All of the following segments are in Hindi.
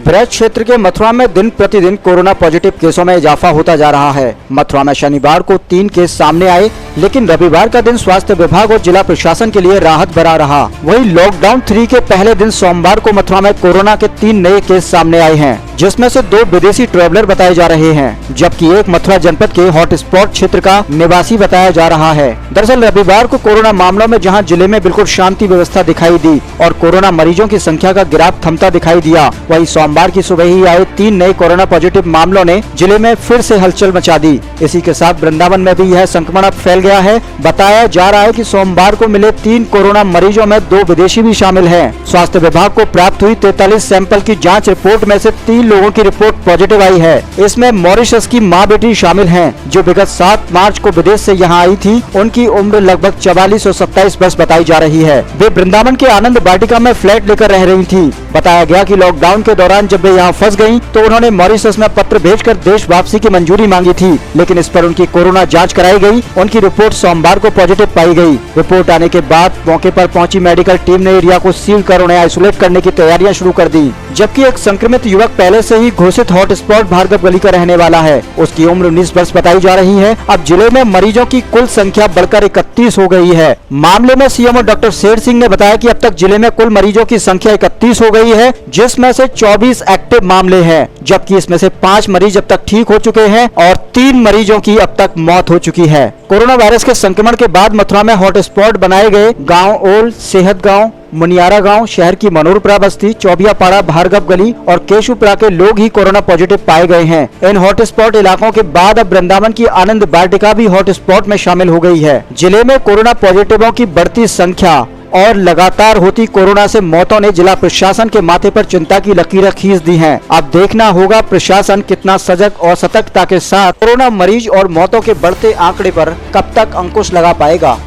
ब्रज क्षेत्र के मथुरा में दिन प्रतिदिन कोरोना पॉजिटिव केसों में इजाफा होता जा रहा है। मथुरा में शनिवार को 3 केस सामने आए, लेकिन रविवार का दिन स्वास्थ्य विभाग और जिला प्रशासन के लिए राहत भरा रहा। वहीं लॉकडाउन 3 के पहले दिन सोमवार को मथुरा में कोरोना के 3 नए केस सामने आए हैं, जिसमें से 2 विदेशी ट्रैवलर बताए जा रहे हैं, जबकि एक मथुरा जनपद के हॉटस्पॉट क्षेत्र का निवासी बताया जा रहा है। दरअसल रविवार को कोरोना मामलों में जहां जिले में बिल्कुल शांति व्यवस्था दिखाई दी और कोरोना मरीजों की संख्या का ग्राफ थमता दिखाई दिया, वहीं सोमवार की सुबह ही आए 3 नए कोरोना पॉजिटिव मामलों ने जिले में फिर से हलचल मचा दी। इसी के साथ वृंदावन में भी यह संक्रमण अब फैल गया है। बताया जा रहा है कि सोमवार को मिले 3 कोरोना मरीजों में 2 विदेशी भी शामिल हैं। स्वास्थ्य विभाग को प्राप्त हुई 43 सैंपल की जांच रिपोर्ट में से 3 लोगों की रिपोर्ट पॉजिटिव आई है। इसमें मॉरिशस की मां बेटी शामिल हैं, जो विगत 7 मार्च को विदेश से यहां आई थी। उनकी उम्र लगभग 44 और 27 वर्ष बताई जा रही है। वे वृंदावन के आनंद वाटिका में फ्लैट लेकर रह रही थी। बताया गया कि लॉकडाउन के दौरान जब वे यहाँ फंस गयी तो उन्होंने मॉरिशस में पत्र भेजकर देश वापसी की मंजूरी मांगी थी, लेकिन इस पर उनकी कोरोना जांच कराई गई। उनकी रिपोर्ट सोमवार को पॉजिटिव पाई गई। रिपोर्ट आने के बाद मौके पर पहुंची मेडिकल टीम ने एरिया को सील कर उन्हें आइसोलेट करने की तैयारियां शुरू कर दी, जबकि एक संक्रमित युवक पहले से ही घोषित हॉटस्पॉट भार्गव गली का रहने वाला है। उसकी उम्र 19 वर्ष बताई जा रही है। अब जिले में मरीजों की कुल संख्या बढ़कर 31 हो गई है। मामले में सीएमओ डॉक्टर शेर सिंह ने बताया कि अब तक जिले में कुल मरीजों की संख्या 31 हो गई है, जिसमें से 24 एक्टिव मामले हैं, जबकि इसमें से 5 मरीज अब तक ठीक हो चुके हैं और 3 मरीजों की अब तक मौत हो चुकी है। कोरोना वायरस के संक्रमण के बाद मथुरा में हॉटस्पॉट बनाए गए गांव ओल, सेहत गांव, मुनियारा गांव, शहर की मनोरपुरा बस्ती, चौबियापाड़ा, भार्गव गली और केशुपुरा के लोग ही कोरोना पॉजिटिव पाए गए हैं। इन हॉटस्पॉट इलाकों के बाद अब वृंदावन की आनंद वाटिका भी हॉटस्पॉट में शामिल हो गई है। जिले में कोरोना पॉजिटिवों की बढ़ती संख्या और लगातार होती कोरोना से मौतों ने जिला प्रशासन के माथे पर चिंता की लकीरें खींच दी हैं। अब देखना होगा प्रशासन कितना सजग और सतर्कता के साथ कोरोना मरीज और मौतों के बढ़ते आंकड़े पर कब तक अंकुश लगा पाएगा।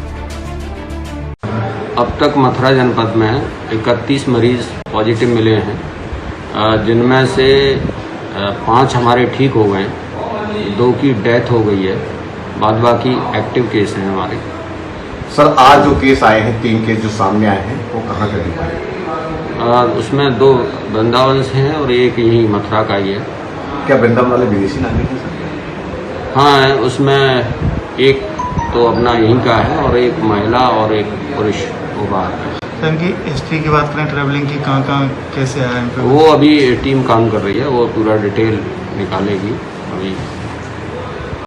अब तक मथुरा जनपद में 31 मरीज पॉजिटिव मिले हैं, जिनमें से 5 हमारे ठीक हो गए, 2 की डेथ हो गई है, बाद बाकी एक्टिव केस हैं हमारे। सर, आज जो केस आए हैं 3 केस जो सामने आए हैं वो कहाँ के हैं? उसमें 2 वृंदावन से हैं और एक यही मथुरा का ही है। क्या वृंदावन वाले विदेशी नागरिक हैं सर? हाँ, उसमें एक तो अपना यहीं का है और एक महिला और एक पुरुष वो बाहर है। सर, इनकी हिस्ट्री की बात करें, ट्रैवलिंग की, कहाँ कैसे आया है? वो अभी टीम काम कर रही है, वो पूरा डिटेल निकालेगी अभी।